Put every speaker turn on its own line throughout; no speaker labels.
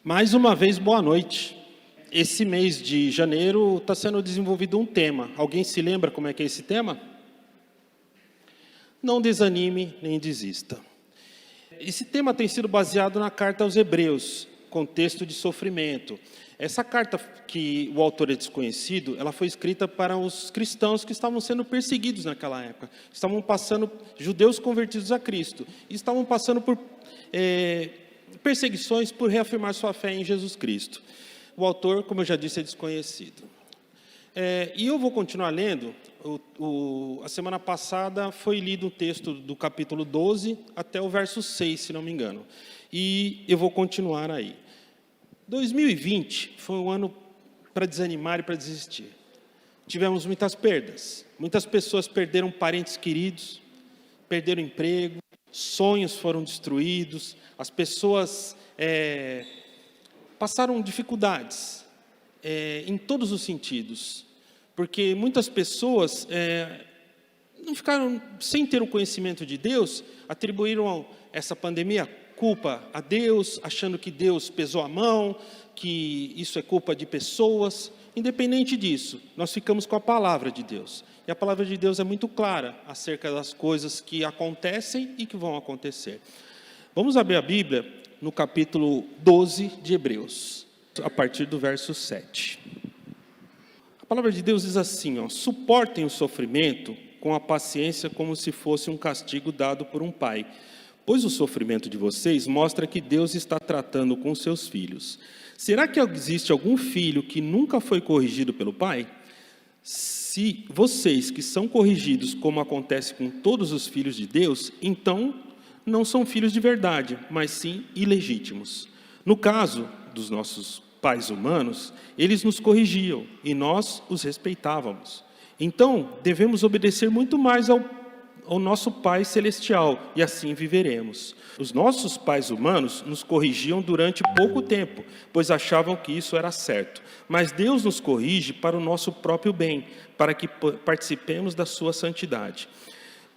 Mais uma vez, boa noite. Esse mês de janeiro está sendo desenvolvido um tema. Alguém se lembra como é que é esse tema? Não desanime nem desista. Esse tema tem sido baseado na carta aos Hebreus, contexto de sofrimento. Essa carta, que o autor é desconhecido, ela foi escrita para os cristãos que estavam sendo perseguidos naquela época. Estavam passando, judeus convertidos a Cristo, e estavam passando por perseguições por reafirmar sua fé em Jesus Cristo. O autor, como eu já disse, é desconhecido. E eu vou continuar lendo. A semana passada foi lido o texto do capítulo 12 até o verso 6, se não me engano. E eu vou continuar aí. 2020 foi um ano para desanimar e para desistir. Tivemos muitas perdas. Muitas pessoas perderam parentes queridos, perderam emprego, sonhos foram destruídos, as pessoas passaram dificuldades em todos os sentidos, porque muitas pessoas não ficaram sem ter o conhecimento de Deus, atribuíram essa pandemia culpa a Deus, achando que Deus pesou a mão, que isso é culpa de pessoas. Independente disso, nós ficamos com a palavra de Deus. E a palavra de Deus é muito clara acerca das coisas que acontecem e que vão acontecer. Vamos abrir a Bíblia no capítulo 12 de Hebreus, a partir do verso 7. A palavra de Deus diz assim, suportem o sofrimento com a paciência como se fosse um castigo dado por um pai. Pois o sofrimento de vocês mostra que Deus está tratando com seus filhos. Será que existe algum filho que nunca foi corrigido pelo pai? Se vocês que são corrigidos, como acontece com todos os filhos de Deus, então não são filhos de verdade, mas sim ilegítimos. No caso dos nossos pais humanos, eles nos corrigiam e nós os respeitávamos. Então, devemos obedecer muito mais ao nosso Pai Celestial, e assim viveremos. Os nossos pais humanos nos corrigiam durante pouco tempo, pois achavam que isso era certo. Mas Deus nos corrige para o nosso próprio bem, para que participemos da sua santidade.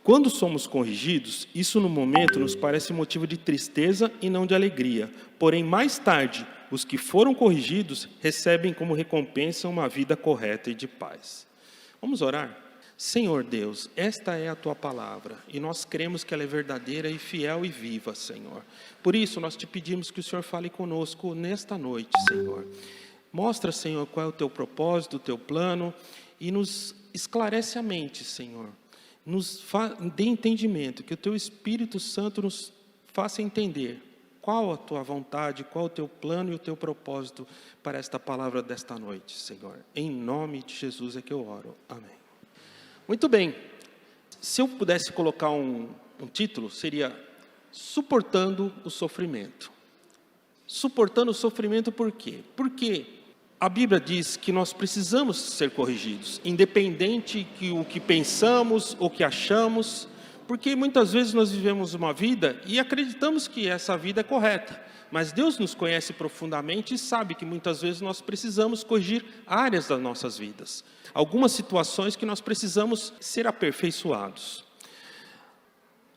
Quando somos corrigidos, isso no momento nos parece motivo de tristeza e não de alegria. Porém, mais tarde, os que foram corrigidos recebem como recompensa uma vida correta e de paz. Vamos orar? Senhor Deus, esta é a Tua palavra, e nós cremos que ela é verdadeira e fiel e viva, Senhor. Por isso, nós te pedimos que o Senhor fale conosco nesta noite, Senhor. Mostra, Senhor, qual é o Teu propósito, o Teu plano, e nos esclarece a mente, Senhor. Nos dê entendimento, que o Teu Espírito Santo nos faça entender qual a Tua vontade, qual o Teu plano e o Teu propósito para esta palavra desta noite, Senhor. Em nome de Jesus é que eu oro. Amém. Muito bem, se eu pudesse colocar um título, seria Suportando o Sofrimento. Suportando o sofrimento por quê? Porque a Bíblia diz que nós precisamos ser corrigidos, independente que o que pensamos ou que achamos, porque muitas vezes nós vivemos uma vida e acreditamos que essa vida é correta. Mas Deus nos conhece profundamente e sabe que muitas vezes nós precisamos corrigir áreas das nossas vidas. Algumas situações que nós precisamos ser aperfeiçoados.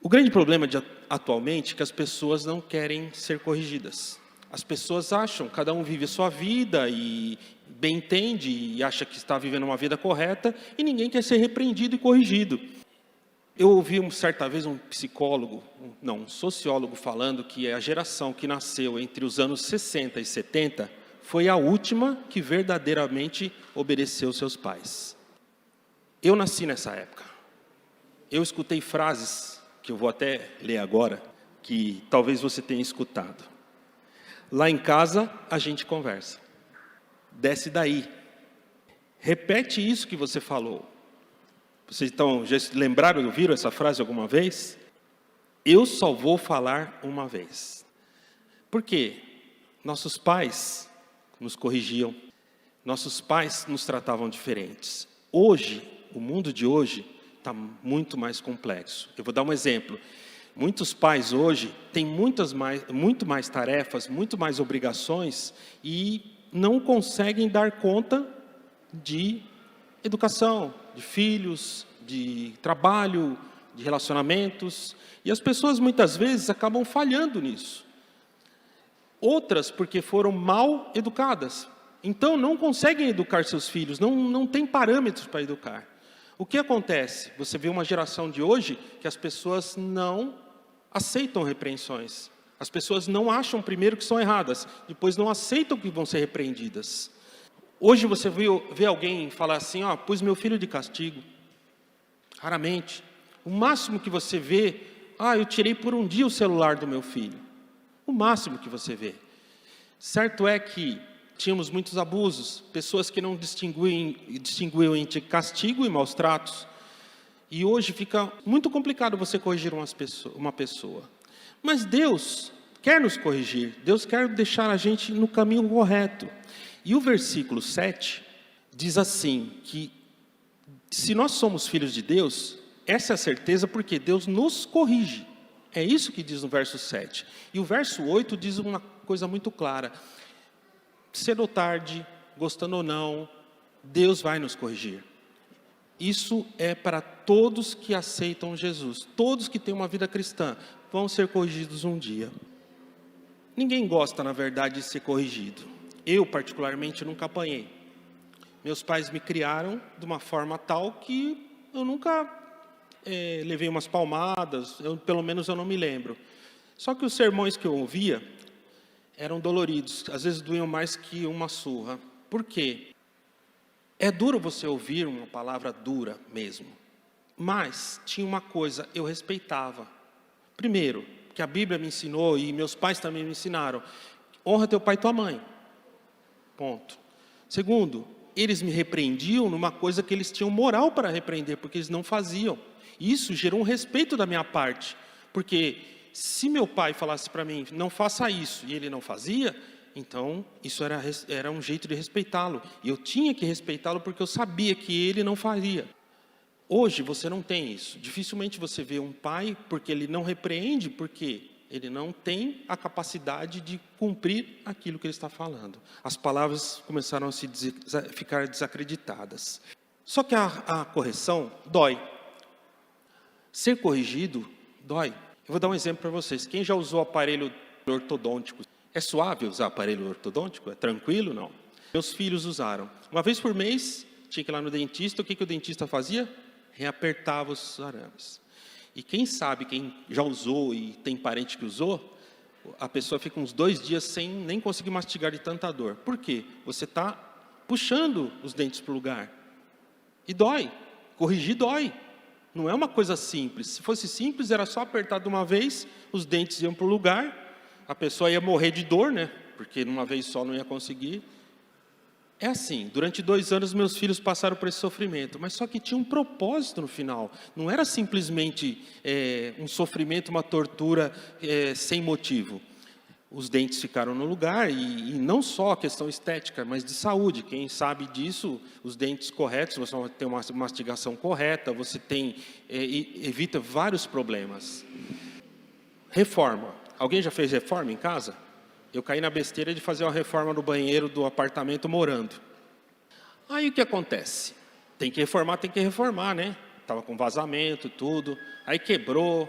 O grande problema atualmente é que as pessoas não querem ser corrigidas. As pessoas acham, cada um vive a sua vida e bem entende e acha que está vivendo uma vida correta e ninguém quer ser repreendido e corrigido. Eu ouvi certa vez um sociólogo falando que a geração que nasceu entre os anos 60 e 70 foi a última que verdadeiramente obedeceu seus pais. Eu nasci nessa época. Eu escutei frases, que eu vou até ler agora, que talvez você tenha escutado. Lá em casa, a gente conversa. Desce daí. Repete isso que você falou. Vocês então já lembraram, ouviram essa frase alguma vez? Eu só vou falar uma vez. Por quê? Nossos pais nos corrigiam. Nossos pais nos tratavam diferentes. Hoje, o mundo de hoje está muito mais complexo. Eu vou dar um exemplo. Muitos pais hoje têm muito mais tarefas, muito mais obrigações e não conseguem dar conta de educação, de filhos, de trabalho, de relacionamentos. E as pessoas muitas vezes acabam falhando nisso. Outras porque foram mal educadas. Então não conseguem educar seus filhos, não tem parâmetros para educar. O que acontece? Você vê uma geração de hoje que as pessoas não aceitam repreensões. As pessoas não acham primeiro que são erradas, depois não aceitam que vão ser repreendidas. Hoje você vê alguém falar assim, pus meu filho de castigo. Raramente. O máximo que você vê, eu tirei por um dia o celular do meu filho. O máximo que você vê. Certo é que tínhamos muitos abusos, pessoas que não distinguiam entre castigo e maus tratos. E hoje fica muito complicado você corrigir uma pessoa. Mas Deus quer nos corrigir, Deus quer deixar a gente no caminho correto. E o versículo 7 diz assim, que se nós somos filhos de Deus, essa é a certeza porque Deus nos corrige. É isso que diz no verso 7. E o verso 8 diz uma coisa muito clara. Cedo ou tarde, gostando ou não, Deus vai nos corrigir. Isso é para todos que aceitam Jesus. Todos que têm uma vida cristã vão ser corrigidos um dia. Ninguém gosta, na verdade, de ser corrigido. Eu, particularmente, nunca apanhei. Meus pais me criaram de uma forma tal que eu nunca levei umas palmadas, pelo menos eu não me lembro. Só que os sermões que eu ouvia eram doloridos, às vezes doíam mais que uma surra. Por quê? É duro você ouvir uma palavra dura mesmo. Mas tinha uma coisa, eu respeitava. Primeiro, que a Bíblia me ensinou e meus pais também me ensinaram. Honra teu pai e tua mãe. Ponto. Segundo, eles me repreendiam numa coisa que eles tinham moral para repreender, porque eles não faziam. Isso gerou um respeito da minha parte. Porque se meu pai falasse para mim, não faça isso, e ele não fazia, então isso era um jeito de respeitá-lo. E eu tinha que respeitá-lo porque eu sabia que ele não faria. Hoje você não tem isso. Dificilmente você vê um pai, porque ele não repreende, porque ele não tem a capacidade de cumprir aquilo que ele está falando. As palavras começaram a ficar desacreditadas. Só que a correção dói. Ser corrigido dói. Eu vou dar um exemplo para vocês. Quem já usou aparelho ortodôntico? É suave usar aparelho ortodôntico? É tranquilo? Não. Meus filhos usaram. Uma vez por mês, tinha que ir lá no dentista. O que o dentista fazia? Reapertava os arames. E quem sabe, quem já usou e tem parente que usou, a pessoa fica uns 2 dias sem nem conseguir mastigar de tanta dor. Por quê? Você está puxando os dentes para o lugar. E dói. Corrigir dói. Não é uma coisa simples. Se fosse simples, era só apertar de uma vez, os dentes iam para o lugar, a pessoa ia morrer de dor, né? Porque numa vez só não ia conseguir. É assim, durante 2 anos meus filhos passaram por esse sofrimento, mas só que tinha um propósito no final. Não era simplesmente um sofrimento, uma tortura sem motivo. Os dentes ficaram no lugar e não só a questão estética, mas de saúde. Quem sabe disso, os dentes corretos, você vai ter uma mastigação correta, você evita vários problemas. Reforma. Alguém já fez reforma em casa? Eu caí na besteira de fazer uma reforma no banheiro do apartamento morando. Aí o que acontece? Tem que reformar, né? Estava com vazamento, tudo. Aí quebrou.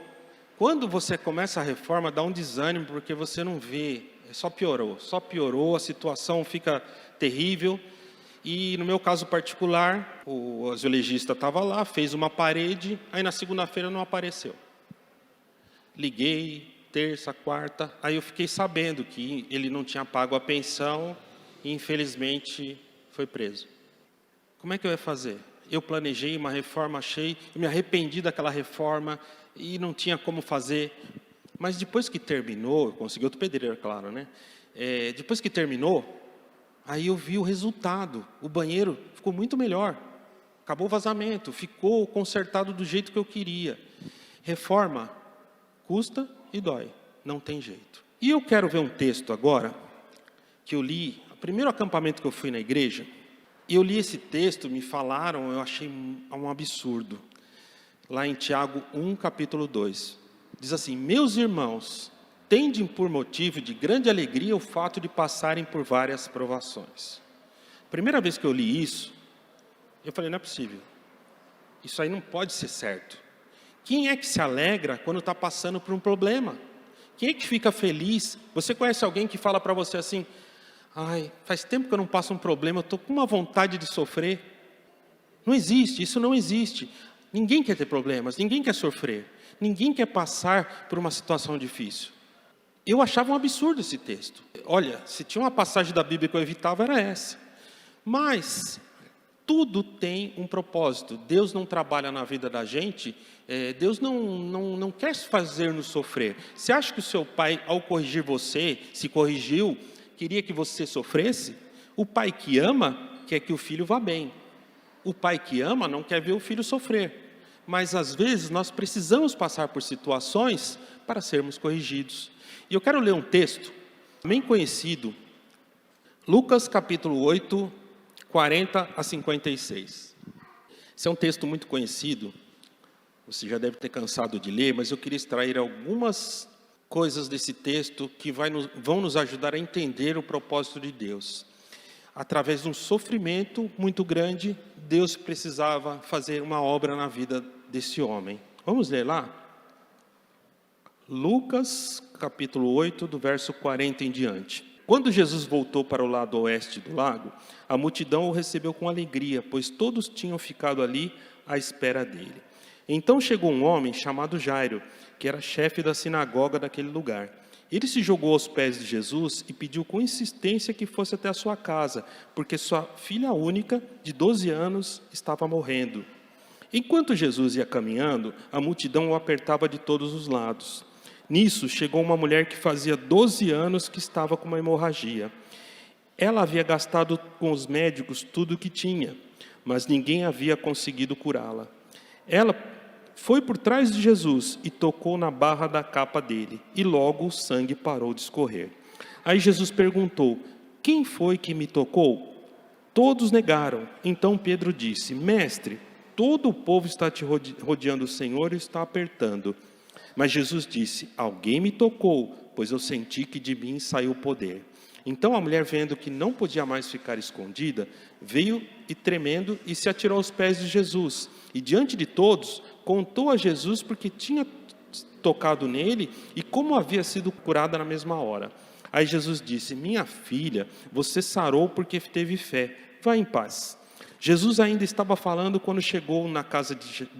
Quando você começa a reforma, dá um desânimo, porque você não vê. Só piorou, a situação fica terrível. E no meu caso particular, o azulejista estava lá, fez uma parede, aí na segunda-feira não apareceu. Liguei, terça, quarta, aí eu fiquei sabendo que ele não tinha pago a pensão e infelizmente foi preso. Como é que eu ia fazer? Eu planejei uma reforma, eu me arrependi daquela reforma e não tinha como fazer. Mas depois que terminou, consegui outro pedreiro, claro, né? Depois que terminou, aí eu vi o resultado. O banheiro ficou muito melhor. Acabou o vazamento, ficou consertado do jeito que eu queria. Reforma custa e dói, não tem jeito. E eu quero ver um texto agora, que eu li, o primeiro acampamento que eu fui na igreja, e eu li esse texto, me falaram, eu achei um absurdo. Lá em Tiago 1, capítulo 2. Diz assim, meus irmãos, tendem por motivo de grande alegria o fato de passarem por várias provações. Primeira vez que eu li isso, eu falei, não é possível. Isso aí não pode ser certo. Quem é que se alegra quando está passando por um problema? Quem é que fica feliz? Você conhece alguém que fala para você assim: ai, faz tempo que eu não passo um problema, eu estou com uma vontade de sofrer. Não existe, isso não existe. Ninguém quer ter problemas, ninguém quer sofrer, ninguém quer passar por uma situação difícil. Eu achava um absurdo esse texto. Olha, se tinha uma passagem da Bíblia que eu evitava, era essa. Mas tudo tem um propósito. Deus não trabalha na vida da gente, Deus não quer fazer-nos sofrer. Você acha que o seu pai, ao corrigir você, se corrigiu, queria que você sofresse? O pai que ama, quer que o filho vá bem. O pai que ama não quer ver o filho sofrer. Mas às vezes nós precisamos passar por situações para sermos corrigidos. E eu quero ler um texto bem conhecido, Lucas capítulo 8, 40 a 56. Esse é um texto muito conhecido, você já deve ter cansado de ler, mas eu queria extrair algumas coisas desse texto que vão nos ajudar a entender o propósito de Deus. Através de um sofrimento muito grande, Deus precisava fazer uma obra na vida desse homem. Vamos ler lá? Lucas, capítulo 8, do verso 40 em diante. Quando Jesus voltou para o lado oeste do lago, a multidão o recebeu com alegria, pois todos tinham ficado ali à espera dele. Então chegou um homem chamado Jairo, que era chefe da sinagoga daquele lugar. Ele se jogou aos pés de Jesus e pediu com insistência que fosse até a sua casa, porque sua filha única, de 12 anos, estava morrendo. Enquanto Jesus ia caminhando, a multidão o apertava de todos os lados. Nisso, chegou uma mulher que fazia 12 anos que estava com uma hemorragia. Ela havia gastado com os médicos tudo o que tinha, mas ninguém havia conseguido curá-la. Ela foi por trás de Jesus e tocou na barra da capa dele, e logo o sangue parou de escorrer. Aí Jesus perguntou: quem foi que me tocou? Todos negaram. Então Pedro disse: mestre, todo o povo está te rodeando o Senhor e está apertando. Mas Jesus disse: alguém me tocou, pois eu senti que de mim saiu o poder. Então a mulher, vendo que não podia mais ficar escondida, veio e tremendo e se atirou aos pés de Jesus. E diante de todos, contou a Jesus porque tinha tocado nele e como havia sido curada na mesma hora. Aí Jesus disse: minha filha, você sarou porque teve fé. Vá em paz. Jesus ainda estava falando quando chegou da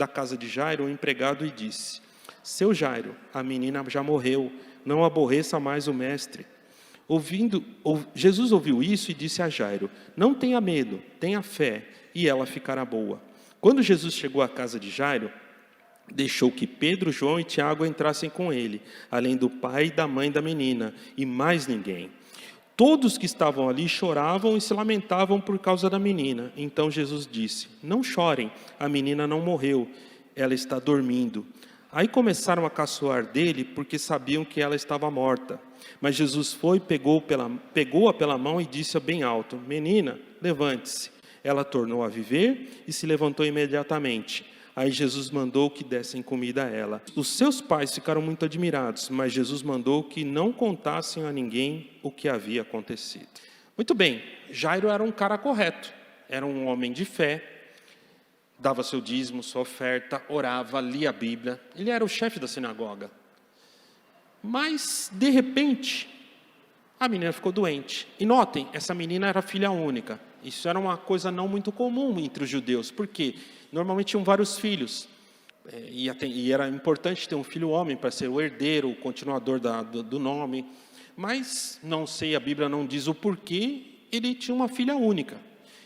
casa de Jairo, o empregado, e disse: seu Jairo, a menina já morreu, não aborreça mais o mestre. Jesus ouviu isso e disse a Jairo: não tenha medo, tenha fé, e ela ficará boa. Quando Jesus chegou à casa de Jairo, deixou que Pedro, João e Tiago entrassem com ele, além do pai e da mãe da menina, e mais ninguém. Todos que estavam ali choravam e se lamentavam por causa da menina. Então Jesus disse: não chorem, a menina não morreu, ela está dormindo. Aí começaram a caçoar dele, porque sabiam que ela estava morta. Mas Jesus pegou-a pela mão e disse bem alto: menina, levante-se. Ela tornou a viver e se levantou imediatamente. Aí Jesus mandou que dessem comida a ela. Os seus pais ficaram muito admirados, mas Jesus mandou que não contassem a ninguém o que havia acontecido. Muito bem, Jairo era um cara correto, era um homem de fé, dava seu dízimo, sua oferta, orava, lia a Bíblia. Ele era o chefe da sinagoga. Mas, de repente, a menina ficou doente. E notem, essa menina era filha única. Isso era uma coisa não muito comum entre os judeus, porque normalmente tinham vários filhos. E era importante ter um filho homem para ser o herdeiro, o continuador do nome. Mas, não sei, a Bíblia não diz o porquê, ele tinha uma filha única.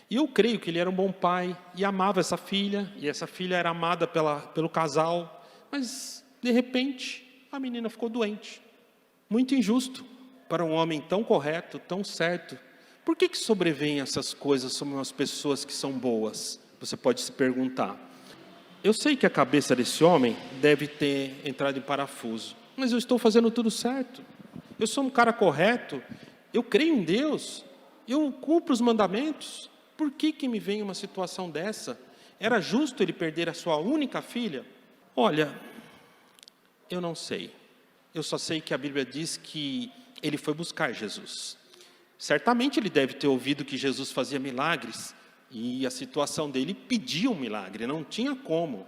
E eu creio que ele era um bom pai e amava essa filha, e essa filha era amada pelo casal. Mas, de repente, a menina ficou doente. Muito injusto para um homem tão correto, tão certo. Por que sobrevêm essas coisas sobre as pessoas que são boas? Você pode se perguntar. Eu sei que a cabeça desse homem deve ter entrado em parafuso, mas eu estou fazendo tudo certo. Eu sou um cara correto, eu creio em Deus, eu cumpro os mandamentos. Por que me vem uma situação dessa? Era justo ele perder a sua única filha? Olha, eu não sei. Eu só sei que a Bíblia diz que ele foi buscar Jesus. Certamente ele deve ter ouvido que Jesus fazia milagres, e a situação dele pedia um milagre, não tinha como.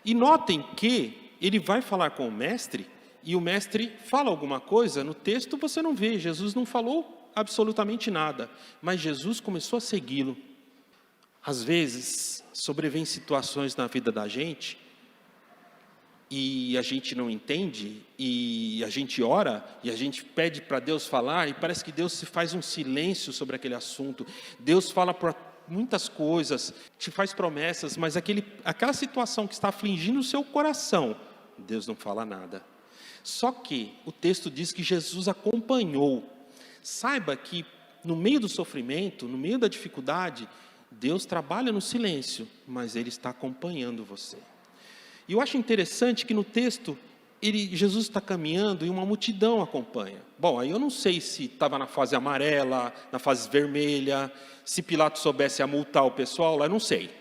E notem que ele vai falar com o mestre, e o mestre fala alguma coisa, no texto você não vê, Jesus não falou absolutamente nada, mas Jesus começou a segui-lo. Às vezes, sobrevêm situações na vida da gente, e a gente não entende, e a gente ora, e a gente pede para Deus falar, e parece que Deus se faz um silêncio sobre aquele assunto. Deus fala por muitas coisas, te faz promessas, mas aquela situação que está afligindo o seu coração, Deus não fala nada. Só que o texto diz que Jesus acompanhou. Saiba que no meio do sofrimento, no meio da dificuldade, Deus trabalha no silêncio, mas Ele está acompanhando você. E eu acho interessante que no texto, Jesus está caminhando e uma multidão acompanha. Bom, aí eu não sei se estava na fase amarela, na fase vermelha, se Pilatos soubesse a multar o pessoal lá, eu não sei.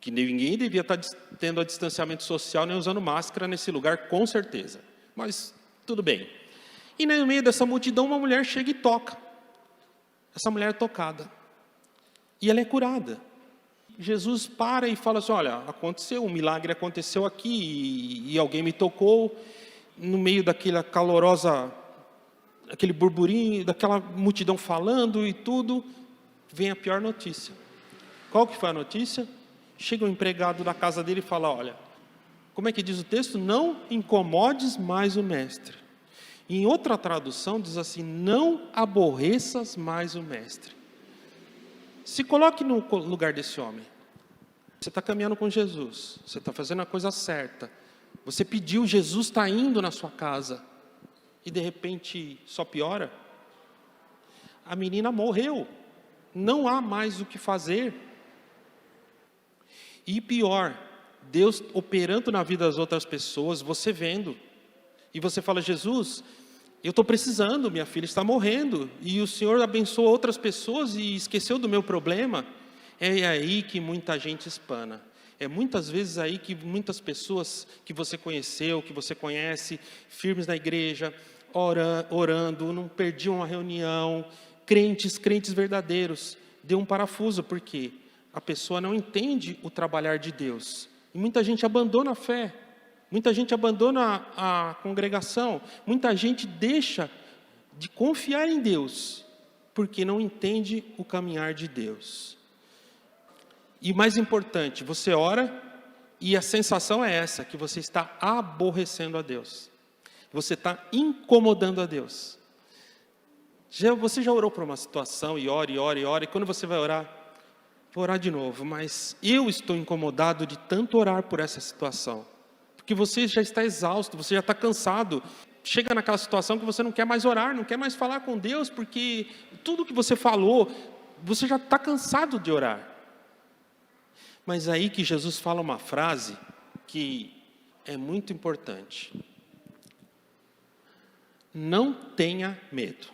Que ninguém devia estar tendo a distanciamento social nem usando máscara nesse lugar, com certeza. Mas tudo bem. E no meio dessa multidão, uma mulher chega e toca. Essa mulher é tocada. E ela é curada. Jesus para e fala assim, olha, aconteceu, um milagre aconteceu aqui e alguém me tocou. No meio daquela calorosa, aquele burburinho, daquela multidão falando e tudo, vem a pior notícia. Qual que foi a notícia? Chega um empregado da casa dele e fala, olha, como é que diz o texto? Não incomodes mais o mestre. Em outra tradução diz assim, não aborreças mais o mestre. Se coloque no lugar desse homem. Você está caminhando com Jesus, você está fazendo a coisa certa. Você pediu, Jesus está indo na sua casa. E de repente só piora. A menina morreu. Não há mais o que fazer. E pior, Deus operando na vida das outras pessoas, você vendo. E você fala, Jesus, eu estou precisando, minha filha está morrendo. E o Senhor abençoou outras pessoas e esqueceu do meu problema. É aí que muita gente espana. É muitas vezes aí que muitas pessoas que você conheceu, que você conhece, firmes na igreja, orando, não perdiam uma reunião, crentes crentedadeiros, deu um parafuso, porque a pessoa não entende o trabalhar de Deus. E muita gente abandona a fé, muita gente abandona a congregação, muita gente deixa de confiar em Deus, porque não entende o caminhar de Deus. E mais importante, você ora e a sensação é essa, que você está aborrecendo a Deus. Você está incomodando a Deus. Você já orou por uma situação e ora, e quando você vai orar, vou orar de novo, mas eu estou incomodado de tanto orar por essa situação. Porque você já está exausto, você já está cansado. Chega naquela situação que você não quer mais orar, não quer mais falar com Deus, porque tudo que você falou, você já está cansado de orar. Mas aí que Jesus fala uma frase que é muito importante. Não tenha medo.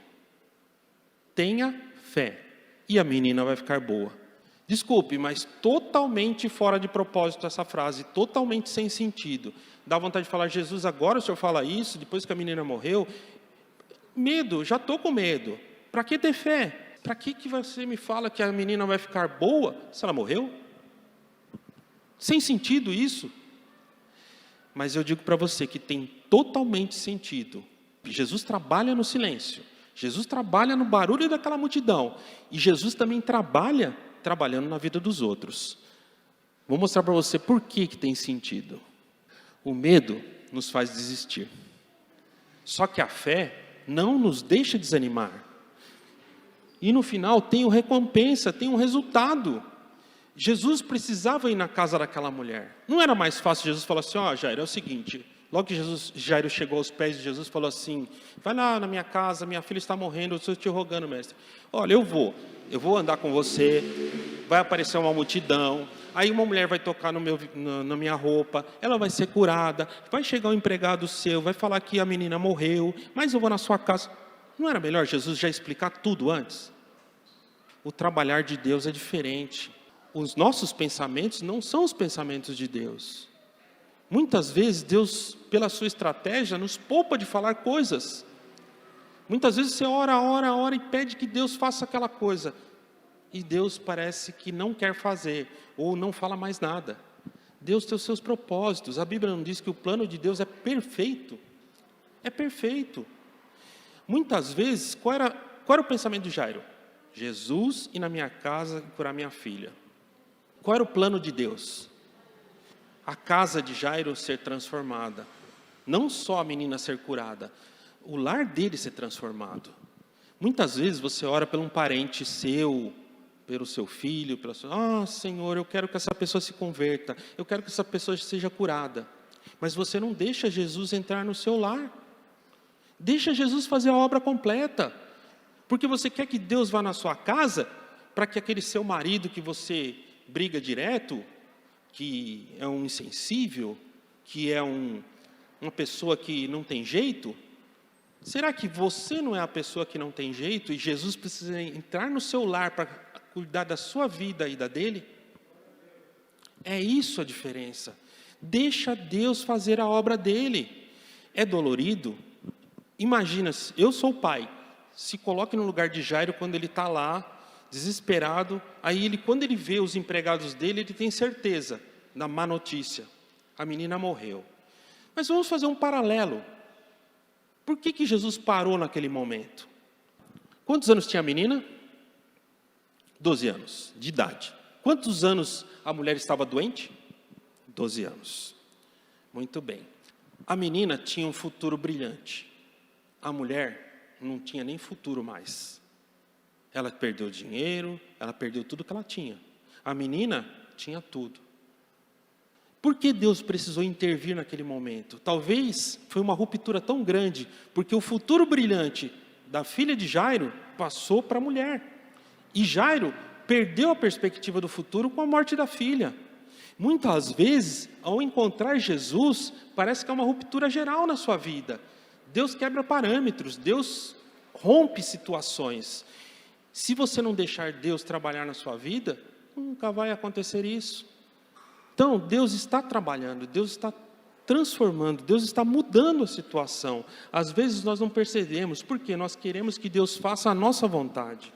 Tenha fé. E a menina vai ficar boa. Desculpe, mas totalmente fora de propósito essa frase, totalmente sem sentido. Dá vontade de falar, Jesus, agora o Senhor fala isso, depois que a menina morreu. Medo, já estou com medo. Para que ter fé? Para que você me fala que a menina vai ficar boa se ela morreu? Sem sentido isso. Mas eu digo para você que tem totalmente sentido. Jesus trabalha no silêncio. Jesus trabalha no barulho daquela multidão. E Jesus também trabalhando na vida dos outros. Vou mostrar para você por que tem sentido. O medo nos faz desistir. Só que a fé não nos deixa desanimar. E no final tem uma recompensa, tem um resultado. Jesus precisava ir na casa daquela mulher. Não era mais fácil Jesus falar assim, Jairo, é o seguinte, logo que Jairo chegou aos pés de Jesus, falou assim, vai lá na minha casa, minha filha está morrendo, eu estou te rogando, mestre. Olha, eu vou andar com você, vai aparecer uma multidão, aí uma mulher vai tocar na minha roupa, ela vai ser curada, vai chegar um empregado seu, vai falar que a menina morreu, mas eu vou na sua casa. Não era melhor Jesus já explicar tudo antes? O trabalhar de Deus é diferente. Os nossos pensamentos não são os pensamentos de Deus. Muitas vezes Deus, pela sua estratégia, nos poupa de falar coisas. Muitas vezes você ora e pede que Deus faça aquela coisa. E Deus parece que não quer fazer, ou não fala mais nada. Deus tem os seus propósitos. A Bíblia não diz que o plano de Deus é perfeito. É perfeito. Muitas vezes, qual era o pensamento de Jairo? Jesus ir na minha casa e curar minha filha. Qual era o plano de Deus? A casa de Jairo ser transformada. Não só a menina ser curada, o lar dele ser transformado. Muitas vezes você ora por um parente seu, pelo seu filho, pela sua... Senhor, eu quero que essa pessoa se converta, eu quero que essa pessoa seja curada. Mas você não deixa Jesus entrar no seu lar. Deixa Jesus fazer a obra completa. Porque você quer que Deus vá na sua casa, para que aquele seu marido que você briga direto, que é um insensível, que é uma pessoa que não tem jeito, será que você não é a pessoa que não tem jeito e Jesus precisa entrar no seu lar para cuidar da sua vida e da dele? É isso a diferença. Deixa Deus fazer a obra dele. É dolorido? Imagina, eu sou o pai, se coloque no lugar de Jairo quando ele está lá, desesperado, aí quando ele vê os empregados dele, ele tem certeza da má notícia, a menina morreu. Mas vamos fazer um paralelo. Por que Jesus parou naquele momento? Quantos anos tinha a menina? 12 anos de idade. Quantos anos a mulher estava doente? 12 anos. Muito bem. A menina tinha um futuro brilhante. A mulher não tinha nem futuro mais. Ela perdeu dinheiro, ela perdeu tudo que ela tinha. A menina tinha tudo. Por que Deus precisou intervir naquele momento? Talvez foi uma ruptura tão grande, porque o futuro brilhante da filha de Jairo passou para a mulher. E Jairo perdeu a perspectiva do futuro com a morte da filha. Muitas vezes, ao encontrar Jesus, parece que é uma ruptura geral na sua vida. Deus quebra parâmetros, Deus rompe situações. Se você não deixar Deus trabalhar na sua vida, nunca vai acontecer isso. Então, Deus está trabalhando, Deus está transformando, Deus está mudando a situação. Às vezes nós não percebemos, porque nós queremos que Deus faça a nossa vontade.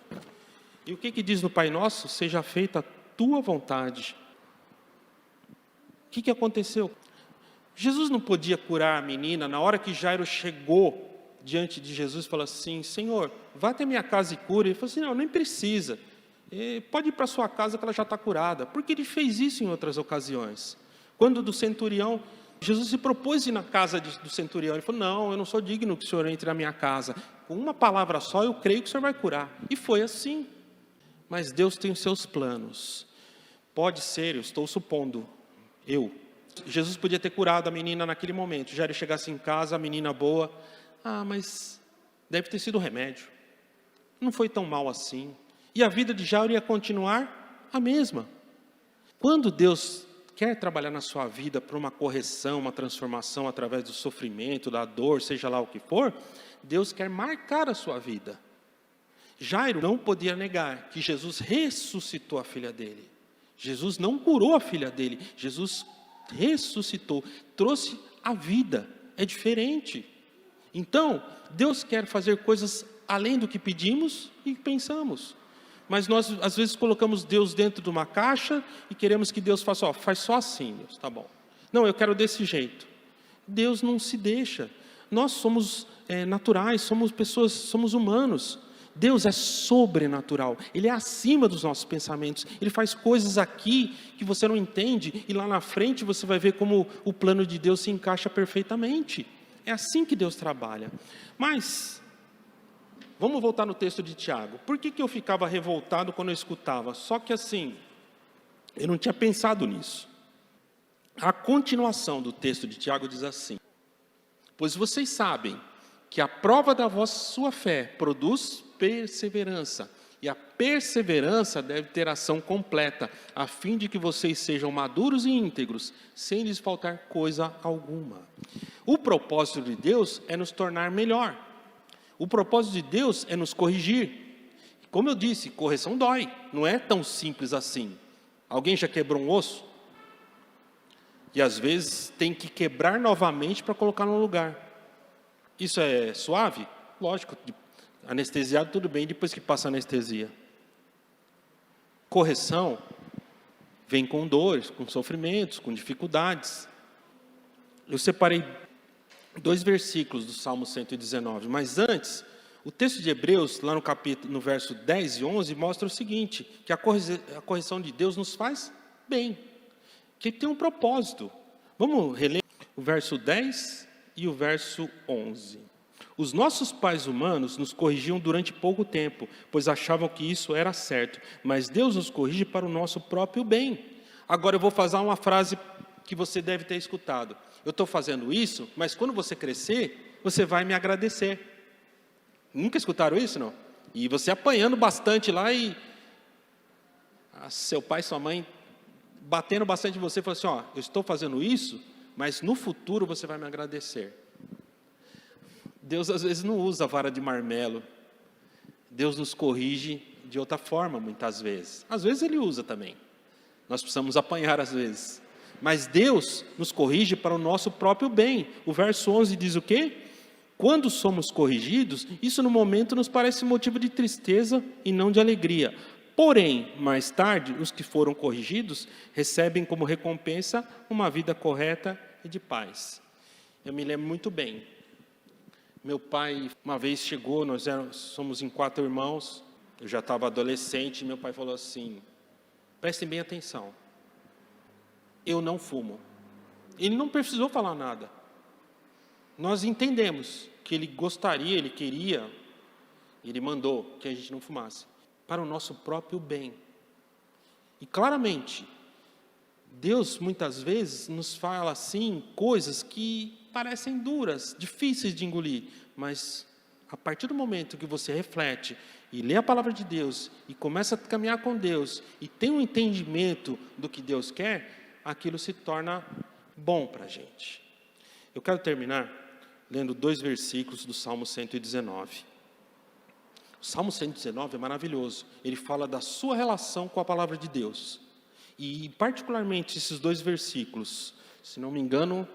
E o que diz no Pai Nosso? Seja feita a tua vontade. O que aconteceu? Jesus não podia curar a menina. Na hora que Jairo chegou diante de Jesus e falou assim: Senhor, vá até minha casa e cura. Ele falou assim: não, nem precisa. Pode ir para sua casa que ela já está curada. Porque ele fez isso em outras ocasiões. Quando do centurião, Jesus se propôs ir na casa do centurião. Ele falou: não, eu não sou digno que o senhor entre na minha casa. Com uma palavra só eu creio que o senhor vai curar. E foi assim. Mas Deus tem os seus planos. Pode ser, eu estou supondo, Jesus podia ter curado a menina naquele momento. Jairo chegasse em casa, a menina boa. Mas deve ter sido remédio. Não foi tão mal assim. E a vida de Jairo ia continuar a mesma. Quando Deus quer trabalhar na sua vida para uma correção, uma transformação através do sofrimento, da dor, seja lá o que for, Deus quer marcar a sua vida. Jairo não podia negar que Jesus ressuscitou a filha dele. Jesus não curou a filha dele, Jesus ressuscitou, trouxe a vida. É diferente. Então, Deus quer fazer coisas além do que pedimos e pensamos. Mas nós, às vezes, colocamos Deus dentro de uma caixa e queremos que Deus faça, faz só assim, Deus, tá bom. Não, eu quero desse jeito. Deus não se deixa. Nós somos naturais, somos pessoas, somos humanos. Deus é sobrenatural, Ele é acima dos nossos pensamentos. Ele faz coisas aqui que você não entende e lá na frente você vai ver como o plano de Deus se encaixa perfeitamente. É assim que Deus trabalha. Mas, vamos voltar no texto de Tiago. Por que eu ficava revoltado quando eu escutava? Só que assim, eu não tinha pensado nisso. A continuação do texto de Tiago diz assim: pois vocês sabem que a prova da sua fé produz perseverança, e a perseverança deve ter ação completa, a fim de que vocês sejam maduros e íntegros, sem lhes faltar coisa alguma. O propósito de Deus é nos tornar melhor. O propósito de Deus é nos corrigir. Como eu disse, correção dói, não é tão simples assim. Alguém já quebrou um osso? E às vezes tem que quebrar novamente para colocar no lugar. Isso é suave? Lógico, anestesiado tudo bem, depois que passa a anestesia. Correção vem com dores, com sofrimentos, com dificuldades. Eu separei 2 versículos do Salmo 119. Mas antes, o texto de Hebreus, lá no verso 10 e 11, mostra o seguinte, que a correção de Deus nos faz bem, que tem um propósito. Vamos reler o verso 10 e o verso 11. Os nossos pais humanos nos corrigiam durante pouco tempo, pois achavam que isso era certo, mas Deus nos corrige para o nosso próprio bem. Agora eu vou fazer uma frase que você deve ter escutado. Eu estou fazendo isso, mas quando você crescer, você vai me agradecer. Nunca escutaram isso, não? E você apanhando bastante lá e seu pai e sua mãe batendo bastante em você, falando assim, ó, eu estou fazendo isso, mas no futuro você vai me agradecer. Deus às vezes não usa a vara de marmelo. Deus nos corrige de outra forma, muitas vezes. Às vezes Ele usa também. Nós precisamos apanhar às vezes. Mas Deus nos corrige para o nosso próprio bem. O verso 11 diz o quê? Quando somos corrigidos, isso no momento nos parece motivo de tristeza e não de alegria. Porém, mais tarde, os que foram corrigidos recebem como recompensa uma vida correta e de paz. Eu me lembro muito bem. Meu pai, uma vez chegou, somos em 4 irmãos, eu já estava adolescente, e meu pai falou assim, prestem bem atenção, eu não fumo. Ele não precisou falar nada. Nós entendemos que ele gostaria, ele queria, ele mandou que a gente não fumasse, para o nosso próprio bem. E claramente, Deus muitas vezes nos fala assim, coisas que parecem duras, difíceis de engolir, mas a partir do momento que você reflete e lê a palavra de Deus e começa a caminhar com Deus e tem um entendimento do que Deus quer, aquilo se torna bom para a gente. Eu quero terminar lendo 2 versículos do Salmo 119. O Salmo 119 é maravilhoso. Ele fala da sua relação com a palavra de Deus. E particularmente esses 2 versículos, se não me engano,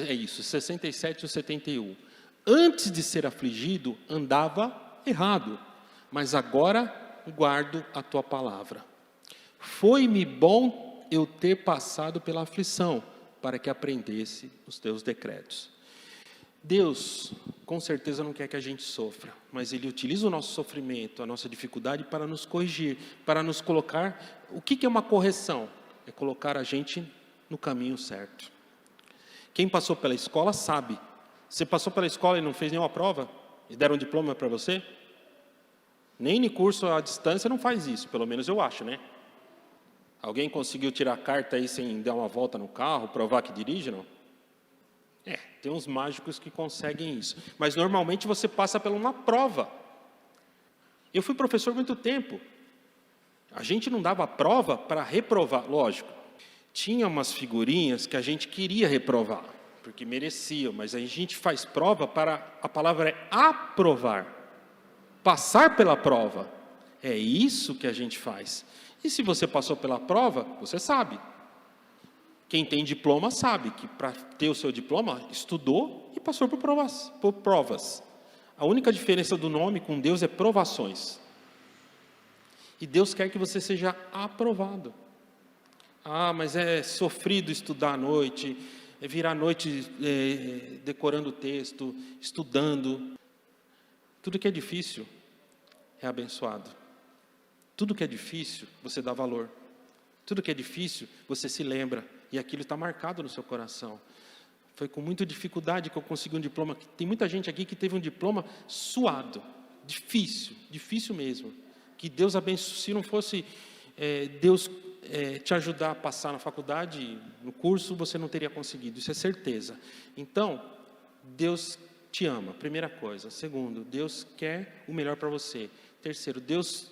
é isso, 67 e 71. Antes de ser afligido, andava errado, mas agora guardo a tua palavra. Foi-me bom eu ter passado pela aflição, para que aprendesse os teus decretos. Deus, com certeza, não quer que a gente sofra, mas Ele utiliza o nosso sofrimento, a nossa dificuldade para nos corrigir, para nos colocar. O que é uma correção? É colocar a gente no caminho certo. Quem passou pela escola sabe. Você passou pela escola e não fez nenhuma prova? E deram um diploma para você? Nem no curso à distância não faz isso, pelo menos eu acho, né? Alguém conseguiu tirar a carta aí sem dar uma volta no carro, provar que dirige, não? Tem uns mágicos que conseguem isso. Mas normalmente você passa por uma prova. Eu fui professor há muito tempo. A gente não dava prova para reprovar, lógico. Tinha umas figurinhas que a gente queria reprovar, porque mereciam, mas a gente faz prova para, a palavra é aprovar, passar pela prova. É isso que a gente faz. E se você passou pela prova, você sabe. Quem tem diploma sabe que para ter o seu diploma, estudou e passou por provas. A única diferença do nome com Deus é provações. E Deus quer que você seja aprovado. Mas é sofrido estudar à noite, é virar à noite decorando o texto, estudando. Tudo que é difícil é abençoado. Tudo que é difícil, você dá valor. Tudo que é difícil, você se lembra. E aquilo está marcado no seu coração. Foi com muita dificuldade que eu consegui um diploma. Tem muita gente aqui que teve um diploma suado. Difícil mesmo. Que Deus abençoe. Se não fosse Deus te ajudar a passar na faculdade, no curso, você não teria conseguido. Isso é certeza. Então, Deus te ama, primeira coisa. Segundo, Deus quer o melhor para você. Terceiro, Deus,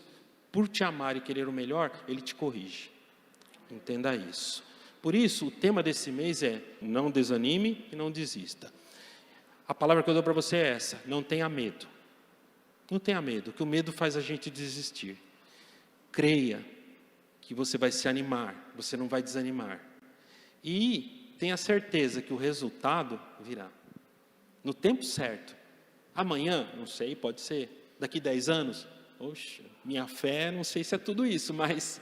por te amar e querer o melhor, Ele te corrige. Entenda isso. Por isso, o tema desse mês é: não desanime e não desista. A palavra que eu dou para você é essa: não tenha medo. Não tenha medo, que o medo faz a gente desistir. Creia que você vai se animar, você não vai desanimar. E tenha certeza que o resultado virá. No tempo certo. Amanhã, não sei, pode ser. Daqui 10 anos, poxa, minha fé, não sei se é tudo isso, mas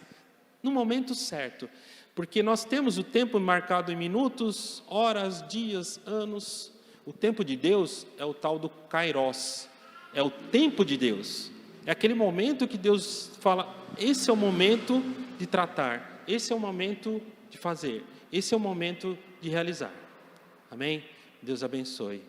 no momento certo. Porque nós temos o tempo marcado em minutos, horas, dias, anos. O tempo de Deus é o tal do Kairos, é o tempo de Deus. É aquele momento que Deus fala, esse é o momento de tratar, esse é o momento de fazer, esse é o momento de realizar. Amém? Deus abençoe.